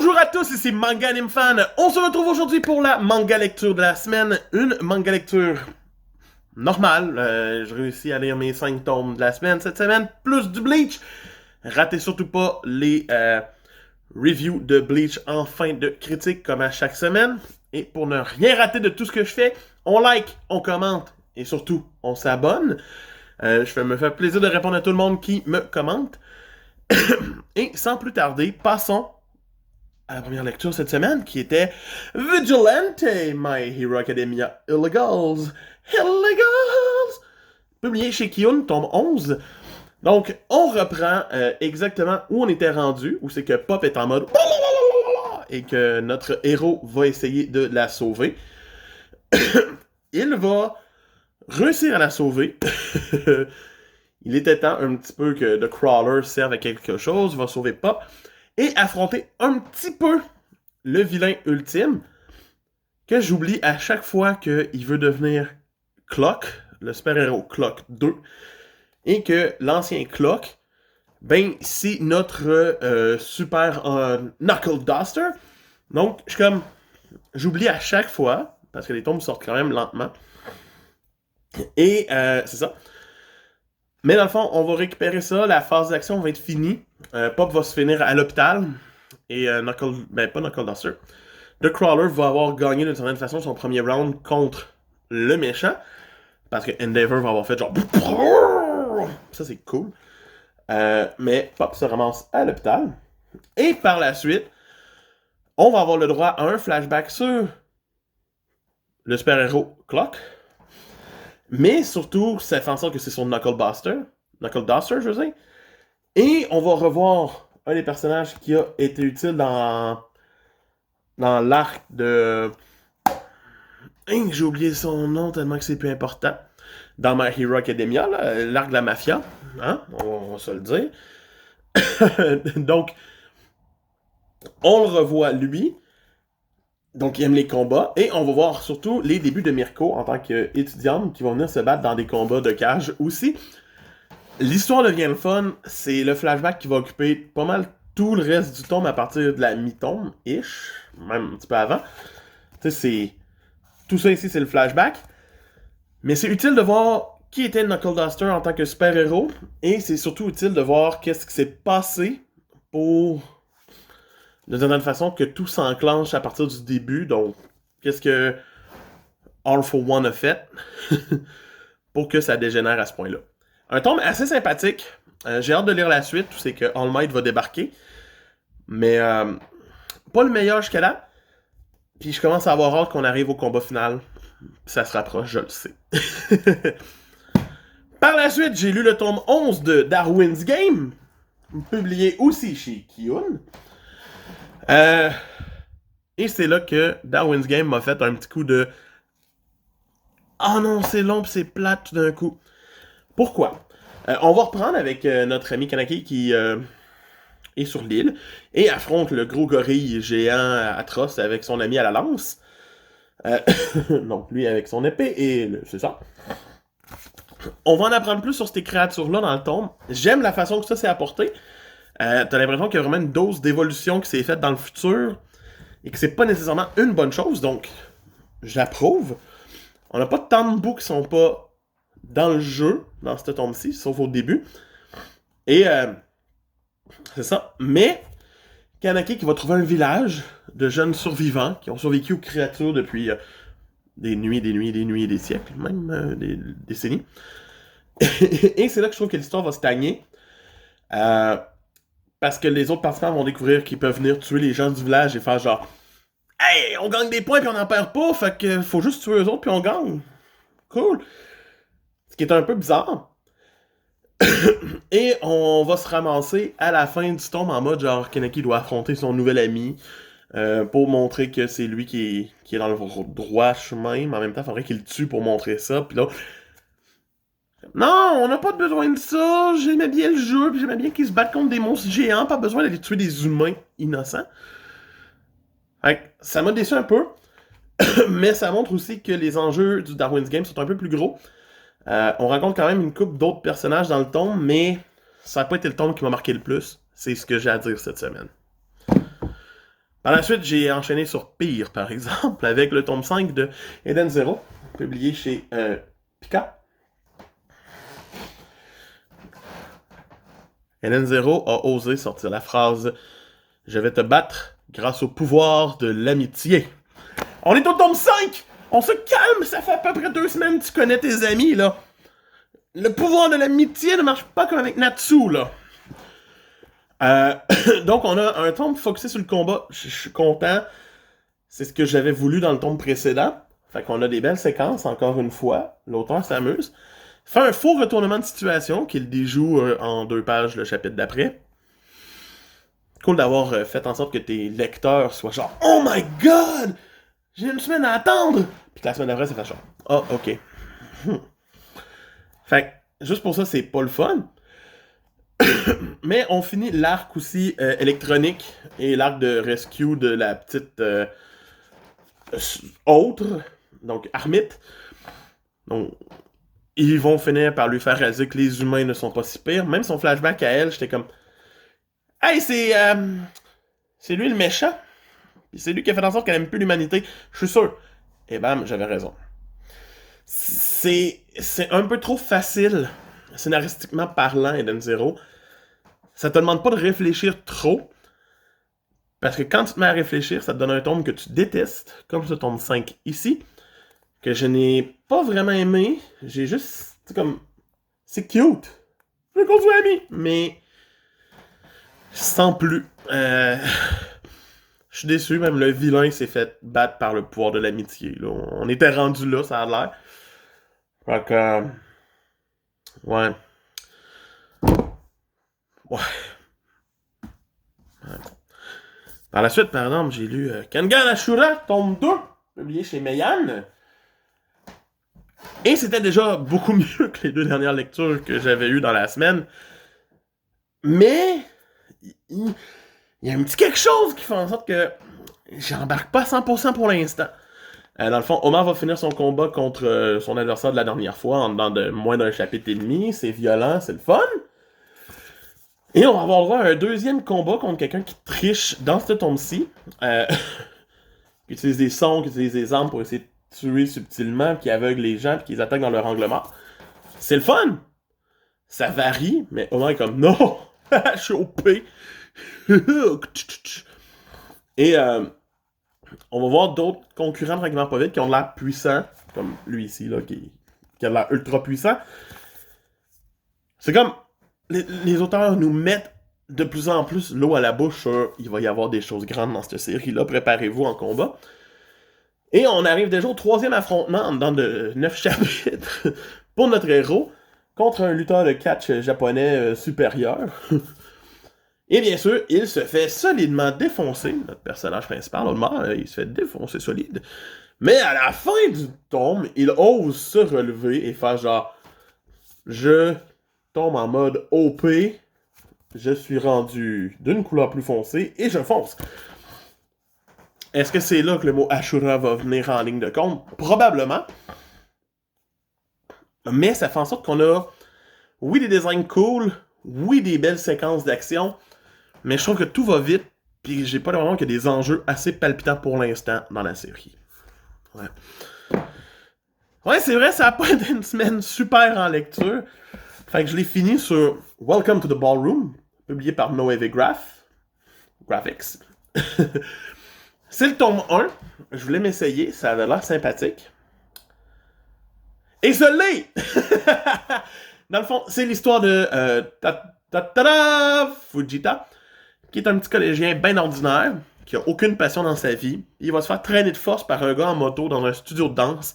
Bonjour à tous, ici Manga Anime Fan. On se retrouve aujourd'hui pour la manga lecture de la semaine. Une manga lecture normale. Je réussis à lire mes 5 tomes de la semaine cette semaine, plus du Bleach. Ratez surtout pas les reviews de Bleach en fin de critique comme à chaque semaine. Et pour ne rien rater de tout ce que je fais, on like, on commente et surtout on s'abonne. Je me fais plaisir de répondre à tout le monde qui me commente. Et sans plus tarder, passons à la première lecture cette semaine, qui était Vigilante, My Hero Academia Illegals. Illegals! Publié chez Kiyun, tome 11. Donc, on reprend exactement où on était rendu, où c'est que Pop est en mode et que notre héros va essayer de la sauver. Il va réussir à la sauver. Il était temps un petit peu que The Crawler serve à quelque chose, va sauver Pop et affronter un petit peu le vilain ultime que j'oublie à chaque fois qu'il veut devenir Clock, le super-héros Clock 2, et que l'ancien Clock, ben, c'est notre super Knuckle Duster. Donc, j'oublie à chaque fois, parce que les tomes sortent quand même lentement. Et c'est ça. Mais dans le fond, on va récupérer ça, la phase d'action va être finie. Pop va se finir à l'hôpital. Et pas Knuckle Duster. The Crawler va avoir gagné d'une certaine façon son premier round contre le méchant. Parce que Endeavor va avoir fait genre... Ça, c'est cool. Mais Pop se ramasse à l'hôpital. Et par la suite, on va avoir le droit à un flashback sur le super-héros Clock. Mais surtout, ça fait en sorte que c'est son Knuckle Duster, je veux dire. Et on va revoir un des personnages qui a été utile dans l'arc de... J'ai oublié son nom tellement que c'est plus important. Dans My Hero Academia, l'arc de la mafia. Hein? On va se le dire. Donc, on le revoit lui. Donc, il aime les combats. Et on va voir surtout les débuts de Mirko en tant qu'étudiante qui va venir se battre dans des combats de cage aussi. L'histoire devient le fun. C'est le flashback qui va occuper pas mal tout le reste du tome à partir de la mi-tome-ish. Même un petit peu avant. Tu sais, c'est... Tout ça ici, c'est le flashback. Mais c'est utile de voir qui était Knuckle Duster en tant que super-héros. Et c'est surtout utile de voir qu'est-ce qui s'est passé pour... de certaine façon que tout s'enclenche à partir du début. Donc, qu'est-ce que All for One a fait pour que ça dégénère à ce point-là. Un tome assez sympathique. J'ai hâte de lire la suite. C'est que All Might va débarquer. Mais pas le meilleur jusqu'à là. Puis je commence à avoir hâte qu'on arrive au combat final. Ça se rapproche, je le sais. Par la suite, j'ai lu le tome 11 de Darwin's Game. Publié aussi chez Kiyun. Et c'est là que Darwin's Game m'a fait un petit coup de... Ah non, c'est long pis c'est plate tout d'un coup. Pourquoi? On va reprendre avec notre ami Kaneki qui est sur l'île et affronte le gros gorille géant atroce avec son ami à la lance. Donc lui avec son épée et c'est ça. On va en apprendre plus sur ces créatures-là dans le tome. J'aime la façon que ça s'est apporté. T'as l'impression qu'il y a vraiment une dose d'évolution qui s'est faite dans le futur et que c'est pas nécessairement une bonne chose, donc j'approuve. On n'a pas tant de bouts qui sont pas dans le jeu, dans ce tome-ci, sauf au début. Et c'est ça. Mais Kaneki qui va trouver un village de jeunes survivants qui ont survécu aux créatures depuis des nuits et des siècles, même des décennies. Et c'est là que je trouve que l'histoire va stagner. Parce que les autres participants vont découvrir qu'ils peuvent venir tuer les gens du village et faire genre hey, on gagne des points puis on n'en perd pas, fait que faut juste tuer eux autres puis on gagne. Cool. Ce qui est un peu bizarre. Et on va se ramasser à la fin du tome en mode genre Kaneki doit affronter son nouvel ami pour montrer que c'est lui qui est dans le droit chemin, mais en même temps il faudrait qu'il le tue pour montrer ça. Puis là, non, on n'a pas besoin de ça. J'aimais bien le jeu, puis j'aimais bien qu'ils se battent contre des monstres géants, pas besoin d'aller tuer des humains innocents. Fait, ça m'a déçu un peu, mais ça montre aussi que les enjeux du Darwin's Game sont un peu plus gros. On rencontre quand même une couple d'autres personnages dans le tome, mais ça n'a pas été le tome qui m'a marqué le plus. C'est ce que j'ai à dire cette semaine. Par la suite, j'ai enchaîné sur Pire, par exemple, avec le tome 5 de Eden Zero, publié chez Pika. Eden Zero a osé sortir la phrase « Je vais te battre grâce au pouvoir de l'amitié ». On est au tome 5! On se calme, ça fait à peu près 2 semaines que tu connais tes amis, là. Le pouvoir de l'amitié ne marche pas comme avec Natsu, là. Donc, on a un tome focusé sur le combat. Je suis content. C'est ce que j'avais voulu dans le tome précédent. Fait qu'on a des belles séquences, encore une fois. L'auteur s'amuse. Fait un faux retournement de situation qu'il déjoue en 2 pages le chapitre d'après. Cool d'avoir fait en sorte que tes lecteurs soient genre « Oh my God! J'ai une semaine à attendre! » Puis que la semaine d'après, c'est fait genre « Ah, ok. » Fait que, juste pour ça, c'est pas le fun. Mais on finit l'arc aussi électronique et l'arc de rescue de la petite autre, donc Armite. Donc, ils vont finir par lui faire réaliser que les humains ne sont pas si pires. Même son flashback à elle, j'étais comme hey, c'est lui le méchant. Puis c'est lui qui a fait en sorte qu'elle aime plus l'humanité. Je suis sûr. Et bam, j'avais raison. C'est un peu trop facile, scénaristiquement parlant, Eden Zero. Ça te demande pas de réfléchir trop. Parce que quand tu te mets à réfléchir, ça te donne un tome que tu détestes, comme ce tome 5 ici, que je n'ai pas vraiment aimé. J'ai juste, c'est comme, c'est cute. Je veux qu'on soit amis. Mais, sans plus. Je suis déçu, même le vilain s'est fait battre par le pouvoir de l'amitié. Là. On était rendu là, ça a l'air. Fait que, ouais. Ouais. Par la suite, par exemple, j'ai lu Kengan Ashura, tome 2, publié chez Meian. Et c'était déjà beaucoup mieux que les 2 dernières lectures que j'avais eues dans la semaine. Mais, il y a un petit quelque chose qui fait en sorte que j'embarque pas 100% pour l'instant. Dans le fond, Omar va finir son combat contre son adversaire de la dernière fois en dedans de moins d'un chapitre et demi. C'est violent, c'est le fun. Et on va avoir droit à un deuxième combat contre quelqu'un qui triche dans ce tome-ci. Qui utilise des sons, qui utilise des armes pour essayer de tuer subtilement, qui aveugle les gens, puis qui les attaque dans leur angle mort. C'est le fun! Ça varie, mais Omar est comme non! Je suis OP! Et on va voir d'autres concurrents de Tranquillement Pas Vite qui ont l'air puissants, comme lui ici, là, qui a l'air ultra puissant. C'est comme les auteurs nous mettent de plus en plus l'eau à la bouche sur il va y avoir des choses grandes dans cette série-là, préparez-vous en combat. Et on arrive déjà au 3e affrontement dans de 9 chapitres pour notre héros contre un lutteur de catch japonais supérieur. Et bien sûr, il se fait solidement défoncer, notre personnage principal, Omar, il se fait défoncer solide. Mais à la fin du tome, il ose se relever et faire genre je tombe en mode OP, je suis rendu d'une couleur plus foncée et je fonce. Est-ce que c'est là que le mot Ashura va venir en ligne de compte? Probablement. Mais ça fait en sorte qu'on a, oui, des designs cool, oui, des belles séquences d'action, mais je trouve que tout va vite, puis j'ai pas l'impression qu'il y a des enjeux assez palpitants pour l'instant dans la série. Ouais, c'est vrai, ça a pas été une semaine super en lecture. Fait que je l'ai fini sur Welcome to the Ballroom, publié par Noévé Graphics. C'est le tome 1. Je voulais m'essayer, ça avait l'air sympathique. Et ce l'est! Dans le fond, c'est l'histoire de Fujita, qui est un petit collégien bien ordinaire, qui a aucune passion dans sa vie. Il va se faire traîner de force par un gars en moto dans un studio de danse.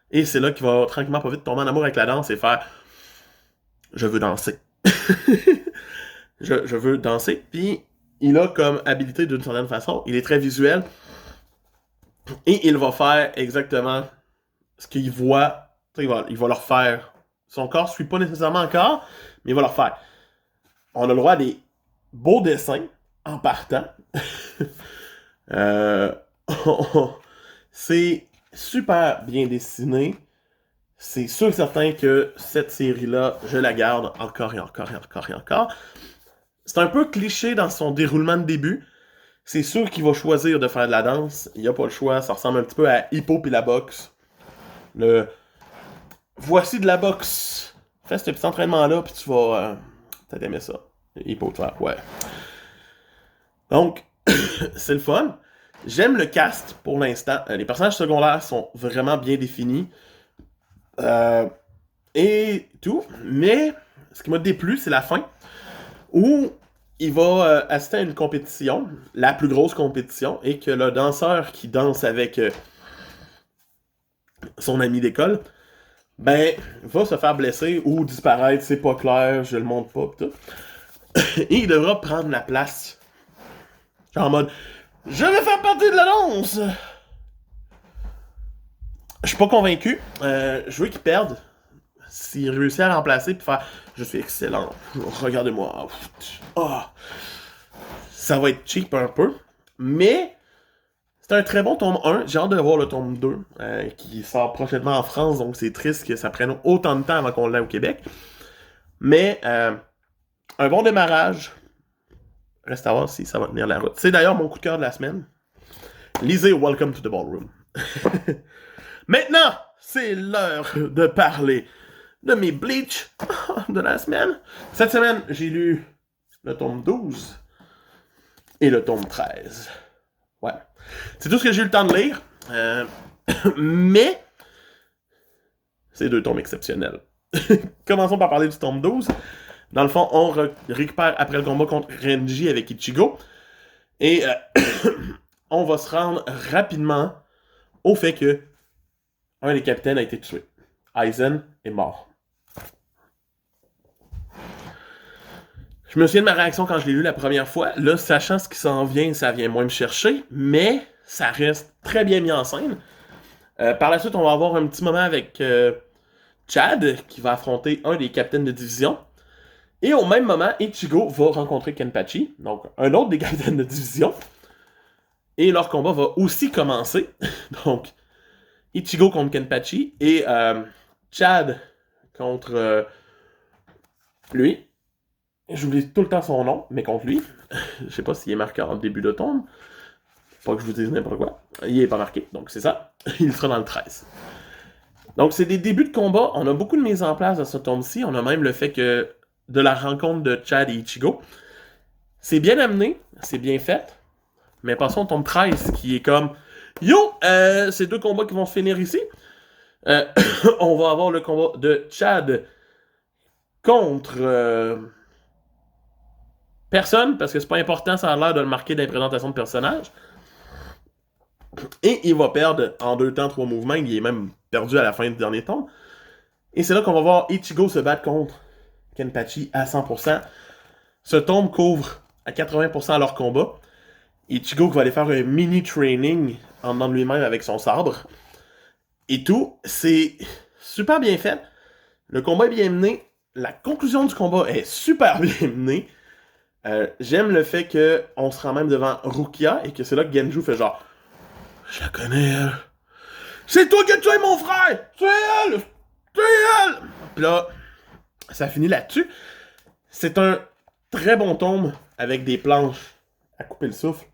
Et c'est là qu'il va tranquillement pas vite tomber en amour avec la danse et faire « Je veux danser. » je veux danser. Puis il a comme habilité d'une certaine façon, il est très visuel. Et il va faire exactement ce qu'il voit. Il va leur faire. Son corps ne suit pas nécessairement encore, mais il va leur faire. On a le droit à des beaux dessins en partant. C'est super bien dessiné. C'est sûr et certain que cette série-là, je la garde encore et encore et encore et encore. C'est un peu cliché dans son déroulement de début. c'est sûr qu'il va choisir de faire de la danse. Il n'y a pas le choix. Ça ressemble un petit peu à Hippo puis la boxe. Voici de la boxe. Fais ce petit entraînement-là, puis tu vas... T'as aimé ça. Hippo, tu vois, ouais. Donc, c'est le fun. J'aime le cast pour l'instant. Les personnages secondaires sont vraiment bien définis. Et tout. Mais ce qui m'a déplu, c'est la fin. Où il va assister à une compétition, la plus grosse compétition, et que le danseur qui danse avec son ami d'école, ben, va se faire blesser ou disparaître, c'est pas clair, je le montre pas, pis tout. Et il devra prendre la place. Genre en mode, je vais faire partie de la danse! Je suis pas convaincu. Je veux qu'il perde. S'il réussit à remplacer puis faire je suis excellent, regardez-moi. Oh. Ça va être cheap un peu. Mais c'est un très bon tome 1. J'ai hâte de voir le tome 2 qui sort prochainement en France. Donc c'est triste que ça prenne autant de temps avant qu'on l'ait au Québec. Mais un bon démarrage. Reste à voir si ça va tenir la route. C'est d'ailleurs mon coup de cœur de la semaine. Lisez Welcome to the Ballroom. Maintenant, c'est l'heure de parler de mes Bleach de la semaine. Cette semaine, j'ai lu le tome 12 et le tome 13. Ouais. C'est tout ce que j'ai eu le temps de lire. Mais c'est 2 tomes exceptionnels. Commençons par parler du tome 12. Dans le fond, on récupère après le combat contre Renji avec Ichigo. Et on va se rendre rapidement au fait que un des capitaines a été tué. Aizen est mort. Je me souviens de ma réaction quand je l'ai lu la première fois. Là, sachant ce qui s'en vient, ça vient moins me chercher, mais ça reste très bien mis en scène. Par la suite, on va avoir un petit moment avec Chad, qui va affronter un des capitaines de division. Et au même moment, Ichigo va rencontrer Kenpachi, donc un autre des capitaines de division. Et leur combat va aussi commencer. Donc, Ichigo contre Kenpachi et Chad contre lui. J'oublie tout le temps son nom, mais contre lui. Je sais pas s'il est marqué en début de tome. Pas que je vous dise n'importe quoi. Il est pas marqué, donc c'est ça. Il sera dans le 13. Donc c'est des débuts de combat. On a beaucoup de mise en place dans ce tome-ci. On a même le fait que de la rencontre de Chad et Ichigo. C'est bien amené, c'est bien fait. Mais passons au tome 13 qui est comme yo, c'est 2 combats qui vont se finir ici. On va avoir le combat de Chad contre personne, parce que c'est pas important, ça a l'air de le marquer dans les présentations de personnages. Et il va perdre en 2 temps, 3 mouvements. Il est même perdu à la fin du dernier tome. Et c'est là qu'on va voir Ichigo se battre contre Kenpachi à 100%. Ce tome couvre à 80% leur combat. Ichigo va aller faire un mini training en dedans de lui-même avec son sabre. Et tout, c'est super bien fait. Le combat est bien mené. La conclusion du combat est super bien menée. J'aime le fait qu'on se rend même devant Rukia et que c'est là que Genju fait genre je la connais, elle. C'est toi qui as tué mon frère! C'est elle! C'est elle! Puis là, ça finit là-dessus. C'est un très bon tome avec des planches à couper le souffle.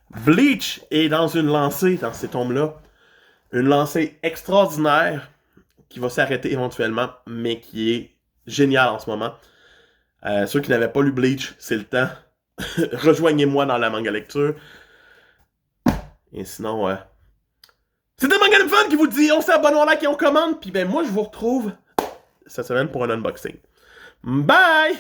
Bleach est dans une lancée dans ces tomes-là. Une lancée extraordinaire qui va s'arrêter éventuellement, mais qui est géniale en ce moment. Ceux qui n'avaient pas lu Bleach, c'est le temps. Rejoignez-moi dans la manga lecture. Et sinon, c'est un Manga Fan qui vous dit on s'abonne, on like et on commande. Puis ben moi je vous retrouve cette semaine pour un unboxing. Bye!